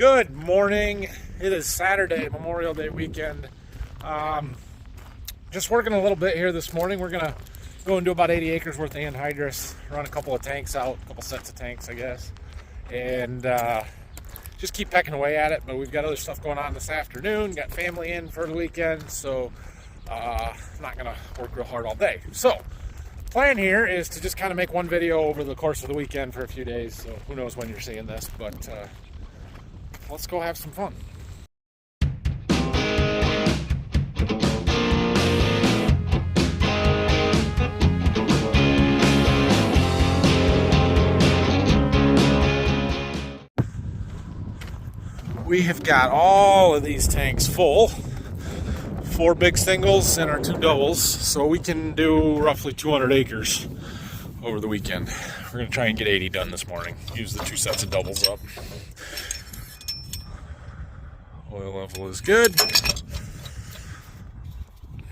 Good morning. It is Saturday, Memorial Day weekend. Just working a little bit here this morning. We're gonna go and do about 80 acres worth of anhydrous, run a couple of tanks out, a couple sets of tanks, I guess, and just keep pecking away at it. But we've got other stuff going on this afternoon. Got family in for the weekend, so not gonna work real hard all day. So plan here is to just kind of make one video over the course of the weekend for a few days. So who knows when you're seeing this, but let's go have some fun. We have got all of these tanks full, 4 big singles and our 2 doubles, so we can do roughly 200 acres over the weekend. We're going to try and get 80 done this morning. Use the 2 sets of doubles up. Oil level is good.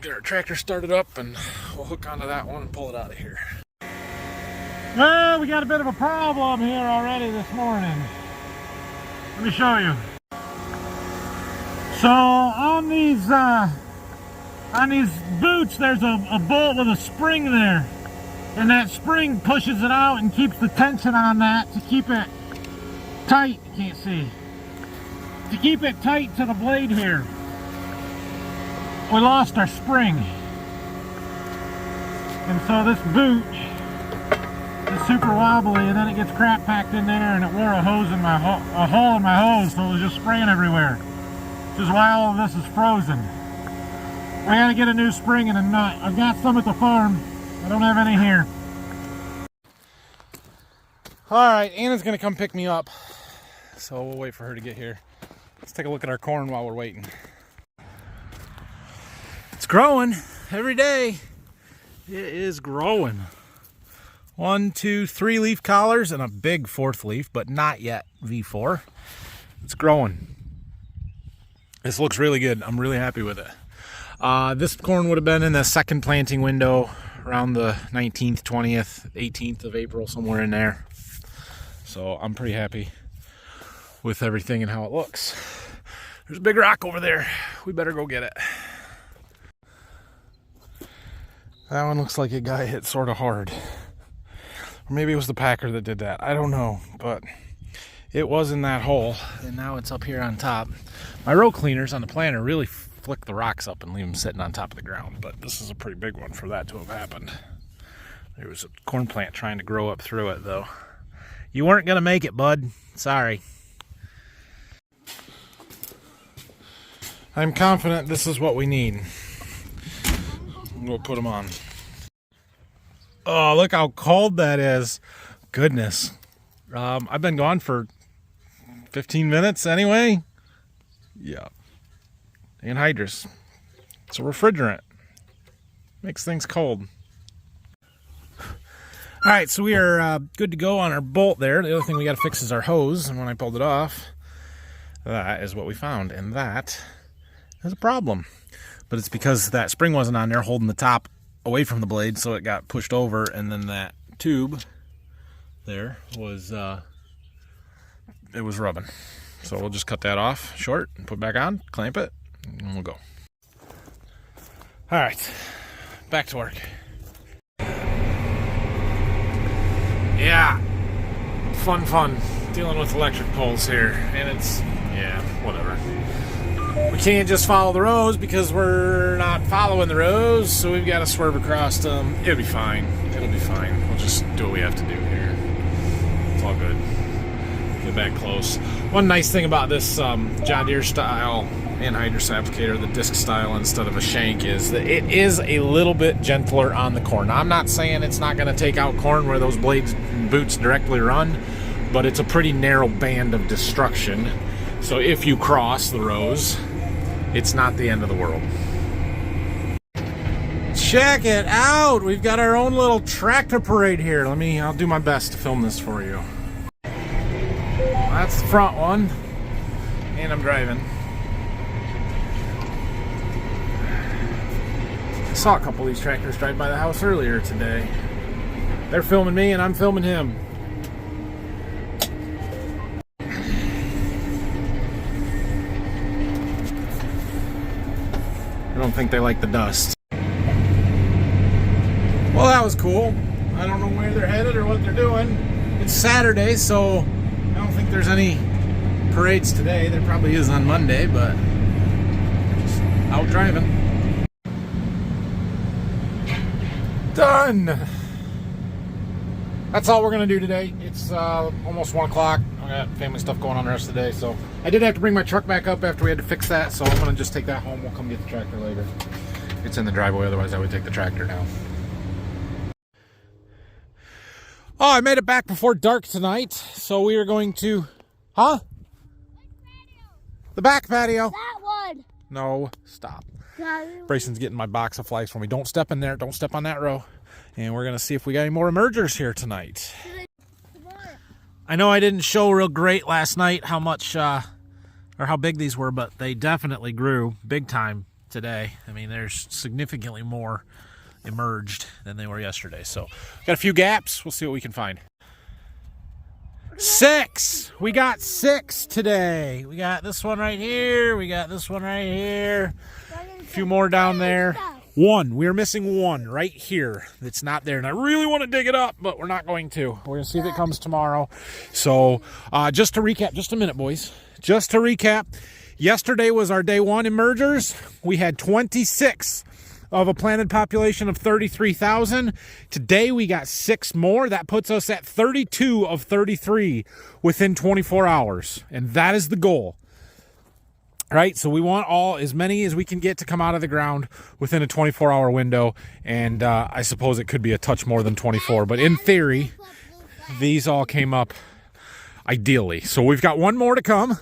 Get our tractor started up and we'll hook onto that one and pull it out of here. Well, we got a bit of a problem here already this morning. Let me show you. So on these boots, there's a bolt with a spring there, and that spring pushes it out and keeps the tension on that to keep it tight. You can't see. To keep it tight to the blade here. We lost our spring, and so this boot is super wobbly, and then it gets crap packed in there, and it wore a hole in my hose, so it was just spraying everywhere. Which is why all of this is frozen. We gotta get a new spring and a nut. I've got some at the farm. I don't have any here. Alright, Anna's gonna come pick me up, so we'll wait for her to get here. Let's take a look at our corn while we're waiting. It's growing every day. It is growing. 1, 2, 3 leaf collars and a big 4th leaf, but not yet V4. It's growing. This looks really good. I'm really happy with it. This corn would have been in the second planting window around the 19th, 20th, 18th of April, somewhere in there. So I'm pretty happy with everything and how it looks. There's a big rock over there. We better go get it. That one looks like it got hit sort of hard. Or maybe it was the packer that did that. I don't know, but it was in that hole, and now it's up here on top. My row cleaners on the planter really flick the rocks up and leave them sitting on top of the ground, but this is a pretty big one for that to have happened. There was a corn plant trying to grow up through it, though. You weren't going to make it, bud. Sorry. I'm confident this is what we need. We'll put them on. Oh, look how cold that is. Goodness. I've been gone for 15 minutes anyway. Yeah. Anhydrous. It's a refrigerant. Makes things cold. Alright, so we are good to go on our bolt there. The other thing we got to fix is our hose. And when I pulled it off, that is what we found. And that is a problem. But it's because that spring wasn't on there holding the top away from the blade, so it got pushed over, and then that tube there was it was rubbing. So we'll just cut that off short and put it back on, clamp it, and we'll go. All right, back to work. Yeah, fun dealing with electric poles here, and it's, yeah, whatever. We can't just follow the rows because we're not following the rows, so we've got to swerve across them. It'll be fine. It'll be fine. We'll just do what we have to do here. It's all good. Get back close. One nice thing about this John Deere style anhydrous applicator, the disc style instead of a shank, is that it is a little bit gentler on the corn. Now, I'm not saying it's not going to take out corn where those blades and boots directly run, but it's a pretty narrow band of destruction. So if you cross the rows, it's not the end of the world. Check it out! We've got our own little tractor parade here. I'll do my best to film this for you. That's the front one, and I'm driving. I saw a couple of these tractors drive by the house earlier today. They're filming me and I'm filming him. don't think they like the dust. Well, that was cool. I don't know where they're headed or what they're doing. It's Saturday, so I don't think there's any parades today. There probably is on Monday, but just out driving. Done. That's all we're going to do today. It's almost 1 o'clock. I got family stuff going on the rest of the day, so I did have to bring my truck back up after we had to fix that, so I'm going to just take that home. We'll come get the tractor later. It's in the driveway, otherwise I would take the tractor now. Oh, I made it back before dark tonight, so we are going to... Huh? The back patio. That one. No, stop. Brayson's getting my box of flags for me. Don't step in there. Don't step on that row. And we're going to see if we got any more emergers here tonight. I know I didn't show real great last night how much, or how big these were, but they definitely grew big time today. I mean, there's significantly more emerged than they were yesterday. So, got a few gaps. We'll see what we can find. 6! We got 6 today. We got this one right here. We got this one right here. A few more down there. 1. We're missing 1 right here that's not there. And I really want to dig it up, but we're not going to. We're going to see if it comes tomorrow. So, just to recap, just a minute, boys. Just to recap, yesterday was our day 1 emergers. We had 26 of a planted population of 33,000. Today we got 6 more. That puts us at 32 of 33 within 24 hours. And that is the goal. Right? So we want as many as we can get to come out of the ground within a 24-hour window. And I suppose it could be a touch more than 24. But in theory, these all came up ideally. So we've got 1 more to come.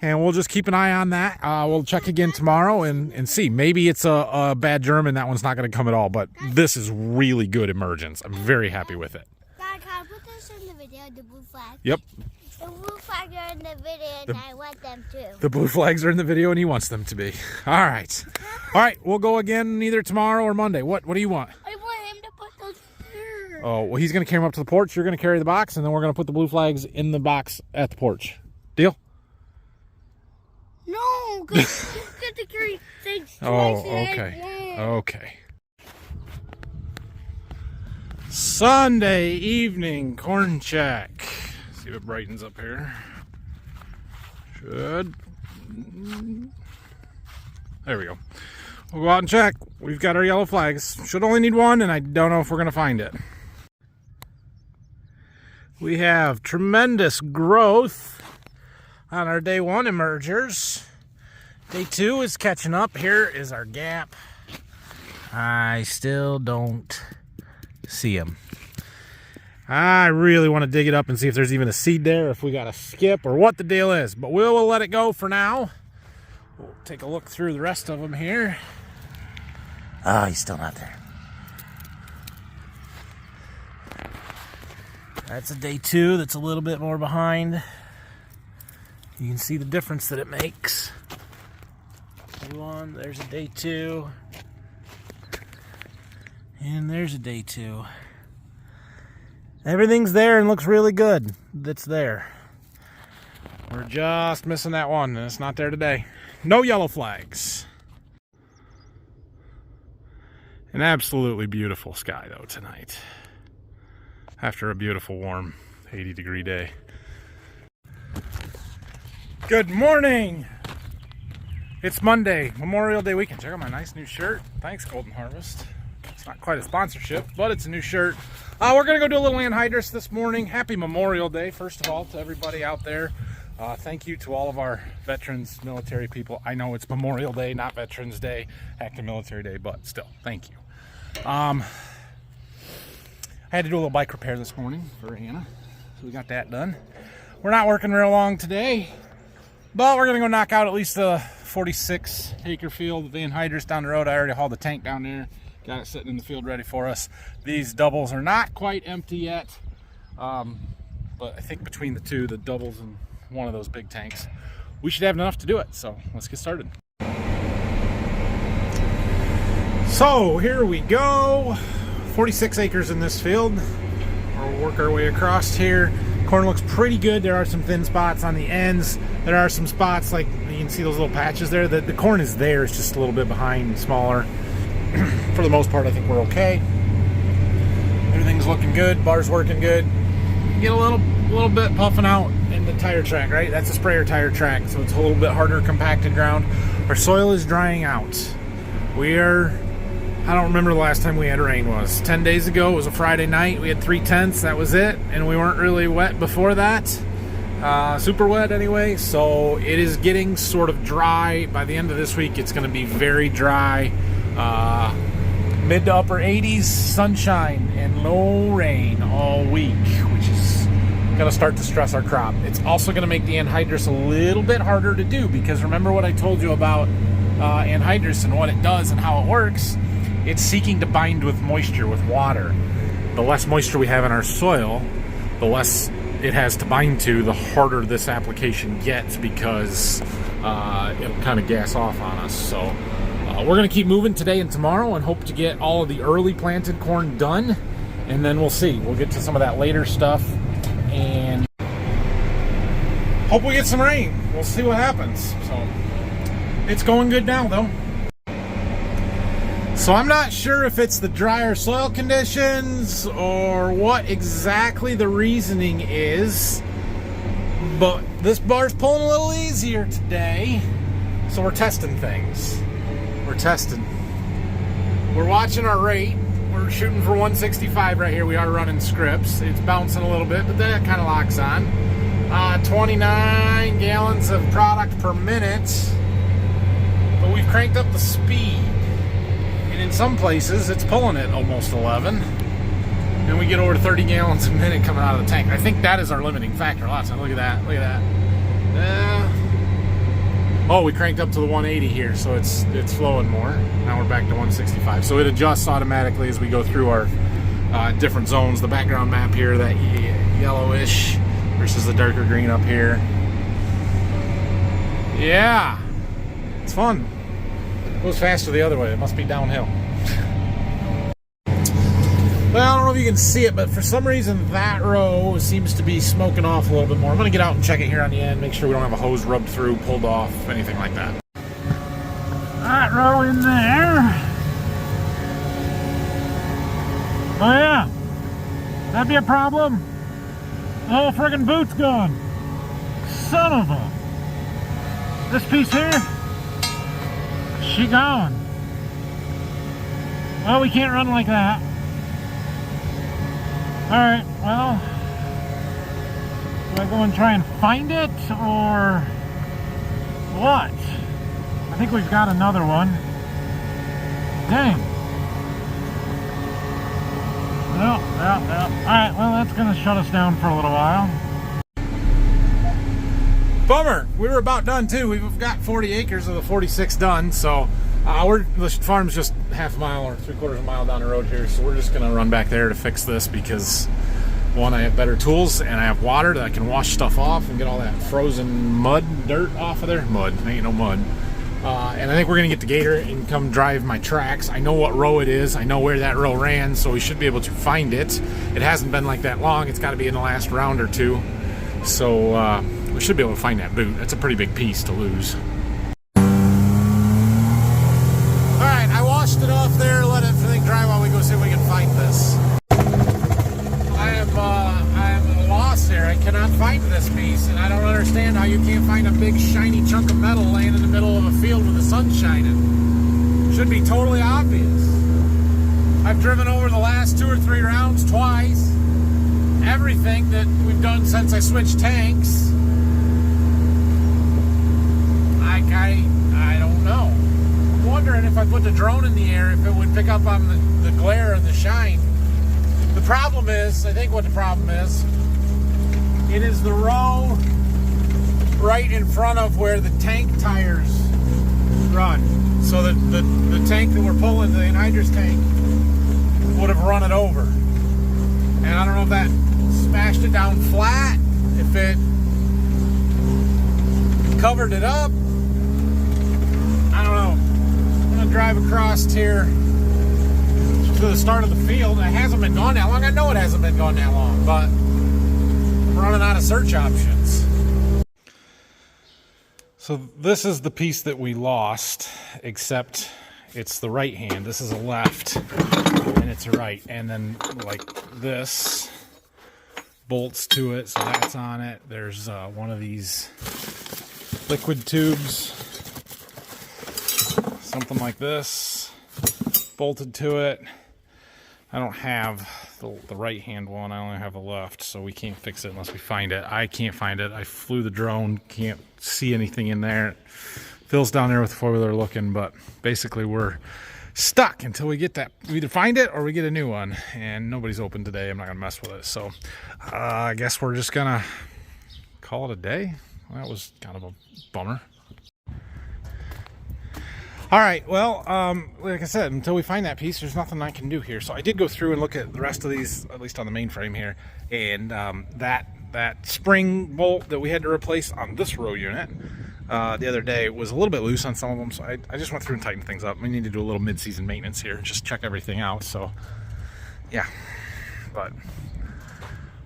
And we'll just keep an eye on that. We'll check again tomorrow and see. Maybe it's a bad germ and that one's not going to come at all. But this is really good emergence. I'm very happy with it. Dad, can I put this in the video, the blue flag? Yep. The blue flags are in the video and I want them too. The blue flags are in the video and he wants them to be. All right. All right. We'll go again either tomorrow or Monday. What do you want? I want him to put those here. Oh, well, he's going to carry them up to the porch. You're going to carry the box, and then we're going to put the blue flags in the box at the porch. Deal? No, because you get to carry things twice. Oh, okay. Okay. Sunday evening corn check. See if it brightens up here. Should. There we go. We'll go out and check. We've got our yellow flags. Should only need 1, and I don't know if we're going to find it. We have tremendous growth on our day 1 emergers. Day 2 is catching up. Here is our gap. I still don't see them. I really want to dig it up and see if there's even a seed there, if we got a skip or what the deal is. But we'll let it go for now. We'll take a look through the rest of them here. Oh, he's still not there. That's a day 2 that's a little bit more behind. You can see the difference that it makes. There's a day 2. And there's a day 2. Everything's there and looks really good that's there. We're just missing that one, and it's not there today. No yellow flags. An absolutely beautiful sky, though, tonight. After a beautiful, warm, 80-degree day. Good morning! It's Monday, Memorial Day weekend. Check out my nice new shirt. Thanks, Golden Harvest. It's not quite a sponsorship, but it's a new shirt. We're going to go do a little anhydrous this morning. Happy Memorial Day, first of all, to everybody out there. Thank you to all of our veterans, military people. I know it's Memorial Day, not Veterans Day, active military day, but still, thank you. I had to do a little bike repair this morning for Anna, so we got that done. We're not working real long today, but we're going to go knock out at least the 46-acre field of anhydrous down the road. I already hauled the tank down there. Got it sitting in the field ready for us. These doubles are not quite empty yet, but I think between the two, the doubles and one of those big tanks, we should have enough to do it. So let's get started. So here we go. 46 acres in this field. We'll work our way across here. Corn looks pretty good. There are some thin spots on the ends. There are some spots, like you can see those little patches there. The corn is there. It's just a little bit behind, smaller. For the most part, I think we're okay. Everything's looking good. Bar's working good. Get a little bit puffing out in the tire track, right? That's a sprayer tire track, so it's a little bit harder compacted ground. Our soil is drying out. I don't remember the last time we had rain was. 10 days ago, it was a Friday night. We had 3/10, that was it. And we weren't really wet before that. Super wet anyway. So it is getting sort of dry. By the end of this week, it's going to be very dry. Mid to upper 80s, sunshine, and low rain all week, which is going to start to stress our crop. It's also going to make the anhydrous a little bit harder to do, because remember what I told you about anhydrous and what it does and how it works. It's seeking to bind with moisture, with water. The less moisture we have in our soil, the less it has to bind to, the harder this application gets, because it'll kind of gas off on us. So we're going to keep moving today and tomorrow and hope to get all of the early planted corn done, and then we'll see. We'll get to some of that later stuff and hope we get some rain. We'll see what happens. So it's going good now, though. So I'm not sure if it's the drier soil conditions or what exactly the reasoning is, but this bar's pulling a little easier today, so we're testing things. We're testing. We're watching our rate. We're shooting for 165 right here. We are running scripts. It's bouncing a little bit, but that kind of locks on. 29 gallons of product per minute, but we've cranked up the speed. And in some places, it's pulling at almost 11. And we get over 30 gallons a minute coming out of the tank. I think that is our limiting factor. Lots of, look at that. Look at that. Oh, we cranked up to the 180 here, so it's flowing more. Now we're back to 165. So it adjusts automatically as we go through our different zones. The background map here, that yellowish versus the darker green up here. Yeah, it's fun. It goes faster the other way. It must be downhill. Well, I don't know if you can see it, but for some reason that row seems to be smoking off a little bit more. I'm going to get out and check it here on the end, make sure we don't have a hose rubbed through, pulled off, anything like that. That row in there. Oh yeah, that'd be a problem. The whole friggin' boot's gone. Son of a... This piece here, she gone. Well, we can't run like that. Alright, well, do I go and try and find it, or what? I think we've got another one. Dang. Well. Alright, well, that's going to shut us down for a little while. Bummer. We were about done, too. We've got 40 acres of the 46 done, so the farm's just half a mile or 3/4 of a mile down the road here, so we're just going to run back there to fix this because, one, I have better tools and I have water that I can wash stuff off and get all that frozen mud, dirt off of there. Mud, ain't no mud. And I think we're going to get the gator and come drive my tracks. I know what row it is. I know where that row ran, so we should be able to find it. It hasn't been like that long. It's got to be in the last round or two. So we should be able to find that boot. That's a pretty big piece to lose. Alright, I washed it off there, let everything dry while we go see if we can find this. I am at a loss here. I cannot find this piece, and I don't understand how you can't find a big shiny chunk of metal laying in the middle of a field with the sun shining. Should be totally obvious. I've driven over the last 2 or 3 rounds twice. Everything that we've done since I switched tanks. I don't know. I'm wondering if I put the drone in the air, if it would pick up on the glare and the shine. The problem is, I think what the problem is, it is the row right in front of where the tank tires run. So that the tank that we're pulling, the anhydrous tank, would have run it over. And I don't know if that smashed it down flat, if it covered it up. I don't know. I'm going to drive across here to the start of the field. It hasn't been gone that long. I know it hasn't been gone that long, but running out of search options. So this is the piece that we lost, except it's the right hand. This is a left, and it's a right. And then like this bolts to it, so that's on it. There's one of these liquid tubes, something like this, bolted to it. I don't have the right hand one, I only have the left, so we can't fix it unless we find it. I can't find it. I flew the drone, can't see anything in there. Phil's down there with the four-wheeler looking, but basically we're stuck until we get that. We either find it or we get a new one, and nobody's open today. I'm not gonna mess with it, so I guess we're just gonna call it a day. Well, that was kind of a bummer. All right, well, like I said, until we find that piece, there's nothing I can do here. So I did go through and look at the rest of these, at least on the main frame here, and that spring bolt that we had to replace on this row unit the other day was a little bit loose on some of them, so I just went through and tightened things up. We need to do a little mid-season maintenance here, just check everything out. So, yeah, but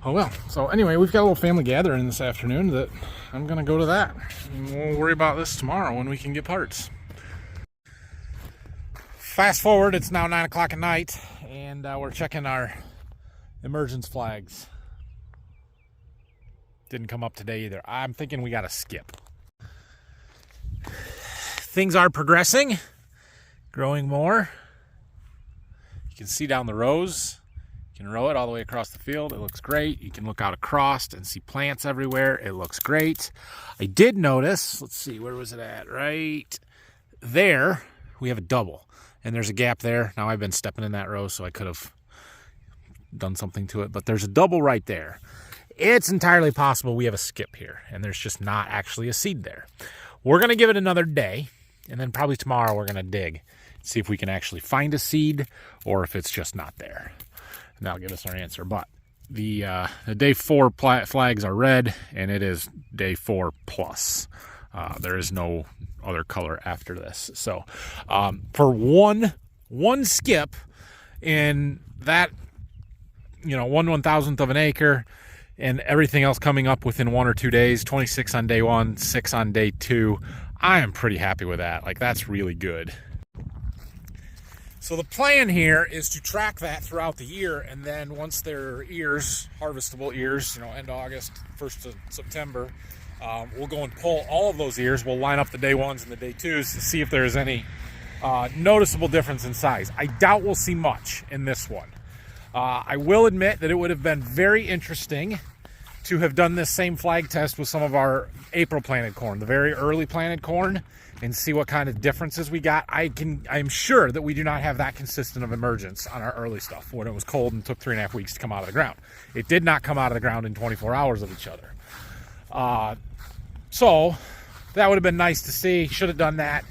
oh well. So anyway, we've got a little family gathering this afternoon that I'm gonna go to that, and we'll worry about this tomorrow when we can get parts. Fast forward, it's now 9 o'clock at night, and we're checking our emergence flags. Didn't come up today either. I'm thinking we got to skip. Things are progressing, growing more. You can see down the rows. You can row it all the way across the field. It looks great. You can look out across and see plants everywhere. It looks great. I did notice, let's see, where was it at? Right there, we have a double. And there's a gap there. Now I've been stepping in that row, so I could have done something to it. But there's a double right there. It's entirely possible we have a skip here, and there's just not actually a seed there. We're going to give it another day, and then probably tomorrow we're going to dig, see if we can actually find a seed or if it's just not there. And that'll give us our answer. But the day 4 flags are red, and it is day 4 plus. There is no other color after this. So for one skip in that, 1/1000th of an acre, and everything else coming up within 1 or 2 days, 26 on day 1, 6 on day 2, I am pretty happy with that. Like, that's really good. So the plan here is to track that throughout the year, and then once they're ears, harvestable ears, end of August, 1st of September, we'll go and pull all of those ears. We'll line up the day 1s and the day 2s to see if there's any noticeable difference in size. I doubt we'll see much in this one. I will admit that it would have been very interesting to have done this same flag test with some of our April planted corn, the very early planted corn, and see what kind of differences we got. I'm sure that we do not have that consistent of emergence on our early stuff when it was cold and took 3.5 weeks to come out of the ground. It did not come out of the ground in 24 hours of each other. So that would have been nice to see. Should have done that.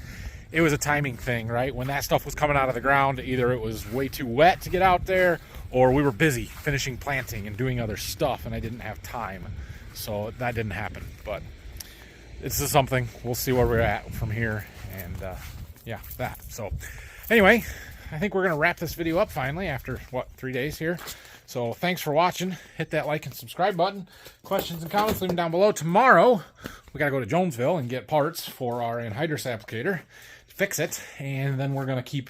It was a timing thing, right? When that stuff was coming out of the ground, either it was way too wet to get out there, or we were busy finishing planting and doing other stuff, and I didn't have time. So that didn't happen. But this is something. We'll see where we're at from here. And yeah, that. So anyway, I think we're going to wrap this video up finally after, 3 days here. So thanks for watching. Hit that like and subscribe button. Questions and comments, leave them down below. Tomorrow, we got to go to Jonesville and get parts for our anhydrous applicator. Fix it, and then we're going to keep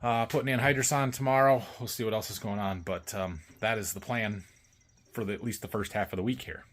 putting anhydrous on tomorrow. We'll see what else is going on, but that is the plan for at least the first half of the week here.